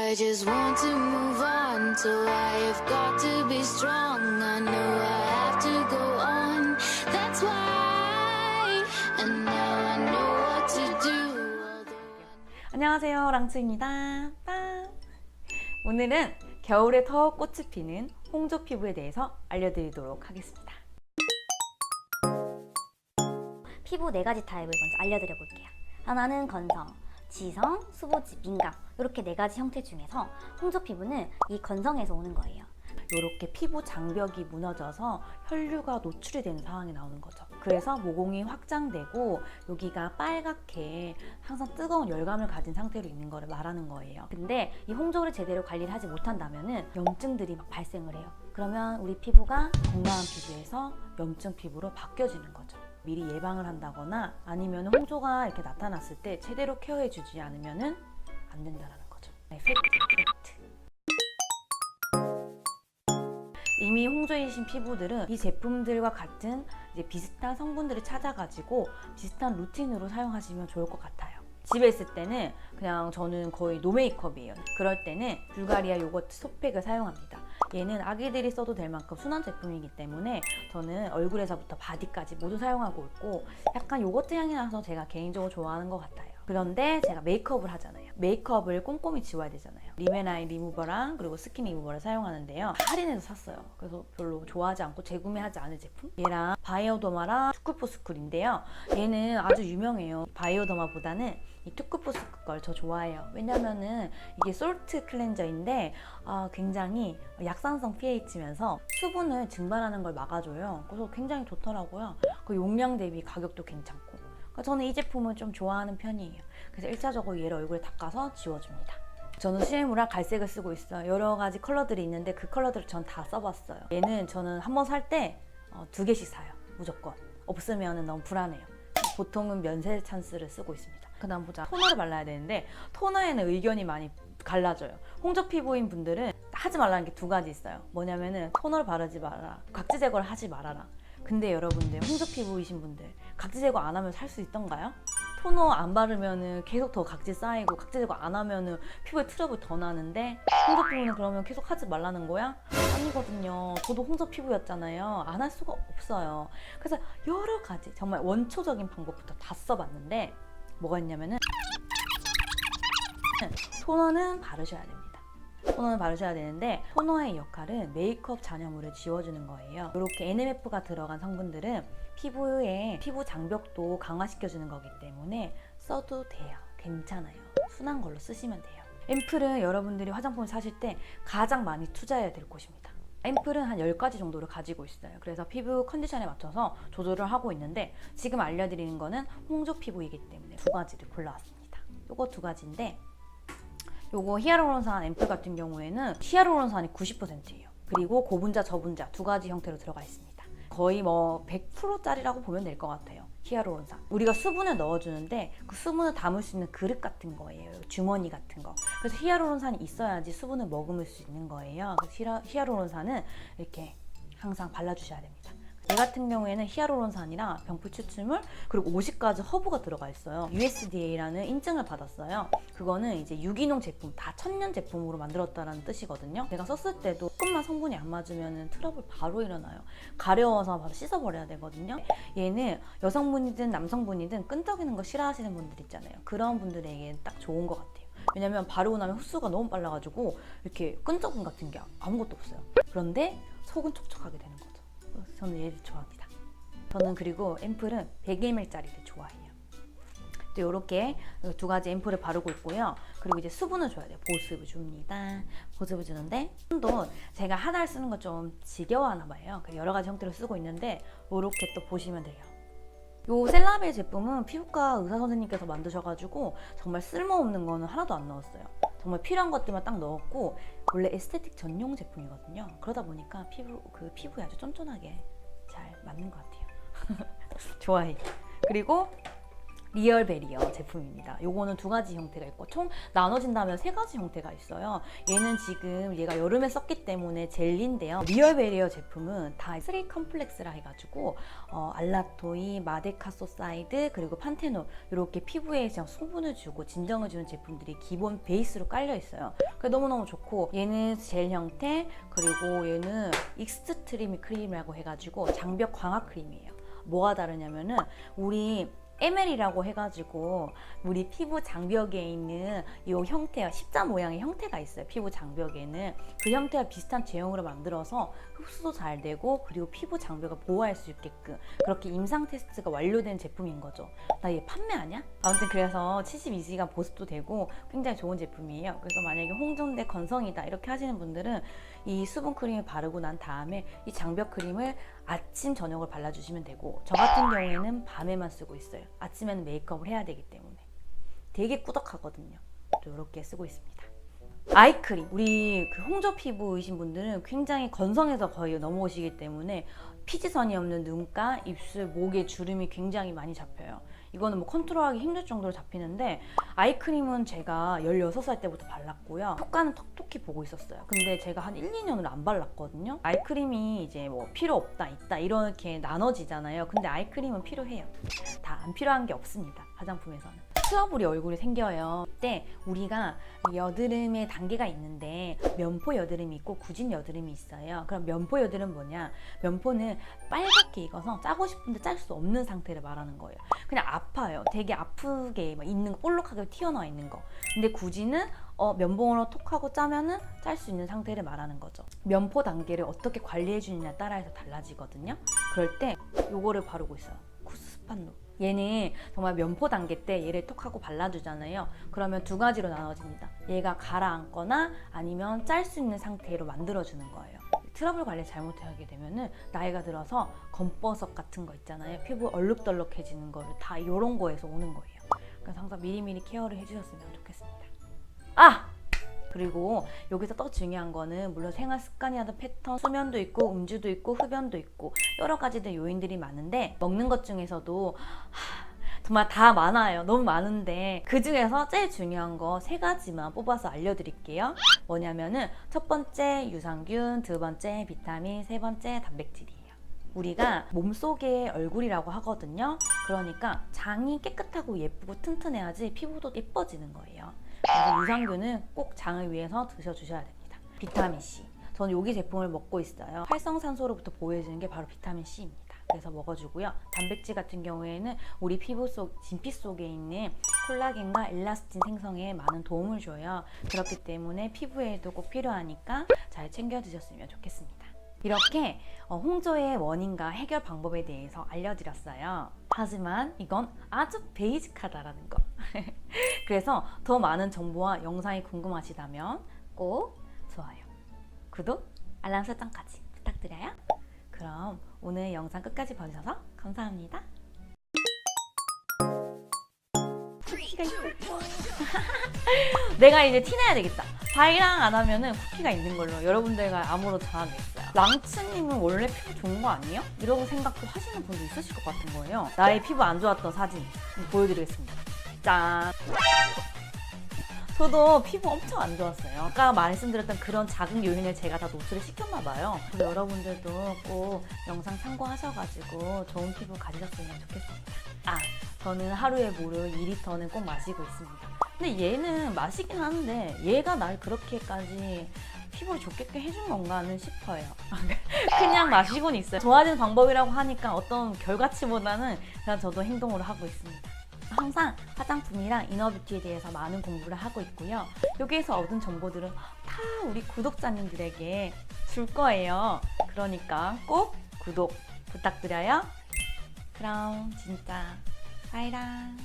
I just want to move on, so I have got to be strong. I know I have to go on. That's why, and now I know what to do. 안녕하세요, 랑츠입니다. 빵! 오늘은 겨울에 더 꽃이 피는 홍조 피부에 대해서 알려드리도록 하겠습니다. 피부 4가지 타입을 먼저 알려드려 볼게요. 하나는 건성, 지성, 수부지, 민감, 이렇게 4가지 형태 중에서 홍조 피부는 이 건성에서 오는 거예요. 이렇게 피부 장벽이 무너져서 혈류가 노출이 되는 상황이 나오는 거죠. 그래서 모공이 확장되고 여기가 빨갛게 항상 뜨거운 열감을 가진 상태로 있는 거를 말하는 거예요. 근데 이 홍조를 제대로 관리를 하지 못한다면은 염증들이 막 발생을 해요. 그러면 우리 피부가 건강한 피부에서 염증 피부로 바뀌어지는 거죠. 미리 예방을 한다거나 아니면 홍조가 이렇게 나타났을 때 제대로 케어해주지 않으면은 안 된다는 거죠. 팩트. 이미 홍조이신 피부들은 이 제품들과 같은 이제 비슷한 성분들을 찾아가지고 비슷한 루틴으로 사용하시면 좋을 것 같아요. 집에 있을 때는 그냥 저는 거의 노 메이크업이에요. 그럴 때는 불가리아 요거트 소팩을 사용합니다. 얘는 아기들이 써도 될 만큼 순한 제품이기 때문에 저는 얼굴에서부터 바디까지 모두 사용하고 있고 약간 요거트 향이 나서 제가 개인적으로 좋아하는 것 같아요. 그런데 제가 메이크업을 하잖아요. 메이크업을 꼼꼼히 지워야 되잖아요. 림앤아이 리무버랑 그리고 스킨 리무버를 사용하는데요. 할인해서 샀어요. 그래서 별로 좋아하지 않고 재구매하지 않을 제품? 얘랑 바이오더마랑 투쿠포스쿨인데요. 얘는 아주 유명해요. 바이오더마보다는 이 투쿠포스쿨 걸 저 좋아해요. 왜냐면은 이게 솔트 클렌저인데 굉장히 약산성 pH면서 수분을 증발하는 걸 막아줘요. 그래서 굉장히 좋더라고요. 그 용량 대비 가격도 괜찮고. 저는 이 제품은 좀 좋아하는 편이에요. 그래서 1차적으로 얘를 얼굴에 닦아서 지워줍니다. 저는 시에무라 갈색을 쓰고 있어요. 여러 가지 컬러들이 있는데 그 컬러들을 전 다 써봤어요. 얘는 저는 한번 살 때 2개씩 사요. 무조건. 없으면 너무 불안해요. 보통은 면세 찬스를 쓰고 있습니다. 그 다음 보자. 토너를 발라야 되는데 토너에는 의견이 많이 갈라져요. 홍조 피부인 분들은 하지 말라는 게 2가지 있어요. 뭐냐면은 토너를 바르지 말아라. 각질 제거를 하지 말아라. 근데 여러분들 홍조 피부이신 분들 각질 제거 안 하면 살 수 있던가요? 토너 안 바르면은 계속 더 각질 쌓이고 각질 제거 안 하면은 피부에 트러블 더 나는데 홍조 피부는 그러면 계속 하지 말라는 거야? 아니거든요. 저도 홍조 피부였잖아요. 안 할 수가 없어요. 그래서 여러 가지 정말 원초적인 방법부터 다 써봤는데 뭐가 있냐면은 토너는 바르셔야 됩니다. 토너는 바르셔야 되는데 토너의 역할은 메이크업 잔여물을 지워주는 거예요. 이렇게 NMF가 들어간 성분들은 피부의 피부 장벽도 강화시켜주는 거기 때문에 써도 돼요. 괜찮아요. 순한 걸로 쓰시면 돼요. 앰플은 여러분들이 화장품을 사실 때 가장 많이 투자해야 될 곳입니다. 앰플은 한 10가지 정도를 가지고 있어요. 그래서 피부 컨디션에 맞춰서 조절을 하고 있는데 지금 알려드리는 거는 홍조 피부이기 때문에 2가지를 골라왔습니다. 요거 2가지인데 요거 히아루론산 앰플 같은 경우에는 히아루론산이 90%예요. 그리고 고분자, 저분자 2가지 형태로 들어가 있습니다. 거의 뭐 100%짜리라고 보면 될 것 같아요. 히아루론산. 우리가 수분을 넣어주는데 그 수분을 담을 수 있는 그릇 같은 거예요. 주머니 같은 거. 그래서 히아루론산이 있어야지 수분을 머금을 수 있는 거예요. 그래서 히아루론산은 이렇게 항상 발라주셔야 됩니다. 얘 같은 경우에는 히아루론산이랑 병풀 추출물 그리고 50가지 허브가 들어가 있어요. USDA라는 인증을 받았어요. 그거는 이제 유기농 제품, 다 천연 제품으로 만들었다는 뜻이거든요. 제가 썼을 때도 조금만 성분이 안 맞으면 트러블 바로 일어나요. 가려워서 바로 씻어버려야 되거든요. 얘는 여성분이든 남성분이든 끈적이는 거 싫어하시는 분들 있잖아요. 그런 분들에게 딱 좋은 것 같아요. 왜냐면 바르고 나면 흡수가 너무 빨라가지고 이렇게 끈적임 같은 게 아무것도 없어요. 그런데 속은 촉촉하게 되는 거죠. 저는 얘를 좋아합니다. 저는 그리고 앰플은 100ml짜리를 좋아해요. 또 이렇게 2가지 앰플을 바르고 있고요. 그리고 이제 수분을 줘야 돼요. 보습을 줍니다. 보습을 주는데 수분도 제가 하나를 쓰는 거 좀 지겨워하나 봐요. 여러 가지 형태로 쓰고 있는데 이렇게 또 보시면 돼요. 요 셀라베 제품은 피부과 의사 선생님께서 만드셔가지고 정말 쓸모없는 거는 하나도 안 넣었어요. 정말 필요한 것들만 딱 넣었고 원래 에스테틱 전용 제품이거든요. 그러다 보니까 피부에 아주 쫀쫀하게 잘 맞는 것 같아요. 좋아해. 그리고 리얼 베리어 제품입니다. 요거는 두 가지 형태가 있고 총 나눠진다면 세 가지 형태가 있어요. 얘는 지금 얘가 여름에 썼기 때문에 젤리인데요. 리얼 베리어 제품은 다 3 컴플렉스라 해가지고 알라토이, 마데카소사이드 그리고 판테놀 이렇게 피부에 그냥 수분을 주고 진정을 주는 제품들이 기본 베이스로 깔려 있어요. 그래서 너무너무 좋고 얘는 젤 형태 그리고 얘는 익스트림 크림이라고 해가지고 장벽 광학 크림이에요. 뭐가 다르냐면은 우리 ML이라고 해가지고 우리 피부 장벽에 있는 이 형태와 십자 모양의 형태가 있어요. 피부 장벽에는 그 형태와 비슷한 제형으로 만들어서 흡수도 잘 되고 그리고 피부 장벽을 보호할 수 있게끔 그렇게 임상 테스트가 완료된 제품인 거죠. 나 얘 판매하냐? 아무튼 그래서 72시간 보습도 되고 굉장히 좋은 제품이에요. 그래서 만약에 홍조인데 건성이다 이렇게 하시는 분들은 이 수분 크림을 바르고 난 다음에 이 장벽 크림을 아침 저녁을 발라주시면 되고 저 같은 경우에는 밤에만 쓰고 있어요. 아침에는 메이크업을 해야 되기 때문에 되게 꾸덕하거든요. 이렇게 쓰고 있습니다. 아이크림, 우리 그 홍조 피부이신 분들은 굉장히 건성에서 거의 넘어오시기 때문에 피지선이 없는 눈가, 입술, 목에 주름이 굉장히 많이 잡혀요. 이거는 뭐 컨트롤하기 힘들 정도로 잡히는데 아이크림은 제가 16살 때부터 발랐고요. 효과는 톡톡히 보고 있었어요. 근데 제가 한 1, 2년을 안 발랐거든요. 아이크림이 이제 뭐 필요 없다, 있다 이렇게 나눠지잖아요. 근데 아이크림은 필요해요. 다 안 필요한 게 없습니다. 화장품에서는. 트러블이 얼굴에 생겨요. 그때 우리가 여드름의 단계가 있는데 면포 여드름이 있고 굳은 여드름이 있어요. 그럼 면포 여드름 뭐냐? 면포는 빨갛게 익어서 짜고 싶은데 짤 수 없는 상태를 말하는 거예요. 그냥 아파요. 되게 아프게 있는 거, 볼록하게 튀어나와 있는 거. 근데 굳이는 면봉으로 톡 하고 짜면은 짤 수 있는 상태를 말하는 거죠. 면포 단계를 어떻게 관리해 주느냐에 따라서 달라지거든요. 그럴 때 요거를 바르고 있어요. 쿠스판로. 얘는 정말 면포 단계 때 얘를 톡 하고 발라주잖아요. 그러면 두 가지로 나눠집니다. 얘가 가라앉거나 아니면 짤 수 있는 상태로 만들어주는 거예요. 트러블 관리 잘못하게 되면은 나이가 들어서 검버섯 같은 거 있잖아요. 피부 얼룩덜룩해지는 거를 다 이런 거에서 오는 거예요. 그래서 항상 미리미리 케어를 해주셨으면 좋겠습니다. 그리고 여기서 또 중요한 거는 물론 생활 습관이라든 패턴, 수면도 있고 음주도 있고 흡연도 있고 여러 가지들 요인들이 많은데 먹는 것 중에서도 정말 다 많아요. 너무 많은데 그 중에서 제일 중요한 거 3가지만 뽑아서 알려드릴게요. 뭐냐면은 첫 번째 유산균, 두 번째 비타민, 세 번째 단백질이에요. 우리가 몸속의 얼굴이라고 하거든요. 그러니까 장이 깨끗하고 예쁘고 튼튼해야지 피부도 예뻐지는 거예요. 그래서 유산균은 꼭 장을 위해서 드셔주셔야 됩니다. 비타민C. 저는 여기 제품을 먹고 있어요. 활성산소로부터 보호해주는 게 바로 비타민C입니다. 그래서 먹어주고요. 단백질 같은 경우에는 우리 피부 속, 진피 속에 있는 콜라겐과 엘라스틴 생성에 많은 도움을 줘요. 그렇기 때문에 피부에도 꼭 필요하니까 잘 챙겨 드셨으면 좋겠습니다. 이렇게 홍조의 원인과 해결 방법에 대해서 알려드렸어요. 하지만 이건 아주 베이직하다라는 거. 그래서 더 많은 정보와 영상이 궁금하시다면 꼭 좋아요, 구독, 알람 설정까지 부탁드려요. 그럼 오늘 영상 끝까지 봐주셔서 감사합니다. 쿠키가 있어. 내가 이제 티내야 되겠다. 바이랑 안 하면은 쿠키가 있는 걸로 여러분들과 암호로 전하겠어요. 랑츠님은 원래 피부 좋은 거 아니에요? 이런 생각도 하시는 분도 있으실 것 같은 거예요. 나의 피부 안 좋았던 사진 보여드리겠습니다. 짠! 저도 피부 엄청 안 좋았어요. 아까 말씀드렸던 그런 작은 요인을 제가 다 노출을 시켰나 봐요. 그래서 여러분들도 꼭 영상 참고하셔가지고 좋은 피부 가지셨으면 좋겠습니다. 저는 하루에 물을 2리터는 꼭 마시고 있습니다. 근데 얘는 마시긴 하는데 얘가 날 그렇게까지 피부를 좋게 해준 건가는 싶어요. 그냥 마시고는 있어요. 좋아지는 방법이라고 하니까 어떤 결과치보다는 그냥 저도 행동으로 하고 있습니다. 항상 화장품이랑 이너뷰티에 대해서 많은 공부를 하고 있고요. 여기에서 얻은 정보들은 다 우리 구독자님들에게 줄 거예요. 그러니까 꼭 구독 부탁드려요. 그럼 진짜 바이랑